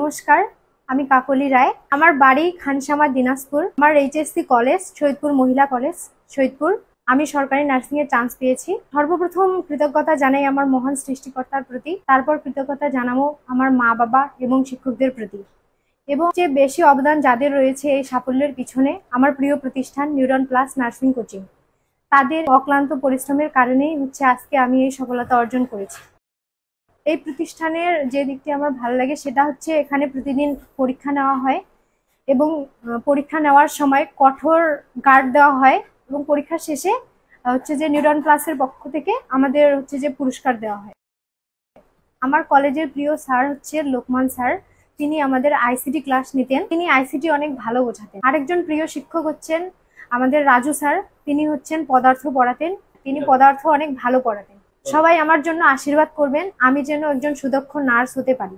নমস্কার, আমি কাকলি রায়। আমার বাড়ি খানসামা দিনাজপুর। আমার এইচএসসি কলেজ সৈয়দপুর মহিলা কলেজ সৈয়দপুর। আমি সরকারি নার্সিং এর চান্স পেয়েছি। সর্বপ্রথম কৃতজ্ঞতা জানাই আমার মহান সৃষ্টিকর্তার প্রতি, তারপর কৃতজ্ঞতা জানাবো আমার মা বাবা এবং শিক্ষকদের প্রতি। এবং যে বেশি অবদান যাদের রয়েছে এই সাফল্যের পিছনে, আমার প্রিয় প্রতিষ্ঠান নিউরন প্লাস নার্সিং কোচিং। তাদের অক্লান্ত পরিশ্রমের কারণেই আজকে আমি এই সফলতা অর্জন করেছি। এই প্রতিষ্ঠানের যে দিকটি আমার ভালো লাগে সেটা হচ্ছে এখানে প্রতিদিন পরীক্ষা নেওয়া হয় এবং পরীক্ষা নেওয়ার সময় কঠোর গার্ড দেওয়া হয় এবং পরীক্ষা শেষে যে নিউরন প্লাসের পক্ষ থেকে আমাদের যে পুরস্কার দেওয়া হয়। আমার কলেজের প্রিয় স্যার লোকমান স্যার। তিনি আমাদের আইসিটি ক্লাস নিতেন। তিনি আইসিটি অনেক ভালো বোঝাতেন। আরেকজন প্রিয় শিক্ষক আমাদের রাজু স্যার। তিনি পদার্থ পড়াতেন। তিনি পদার্থ অনেক ভালো পড়াতেন। সবাই আমার জন্য আশীর্বাদ করবেন, আমি যেন একজন সুদক্ষ নার্স হতে পারি।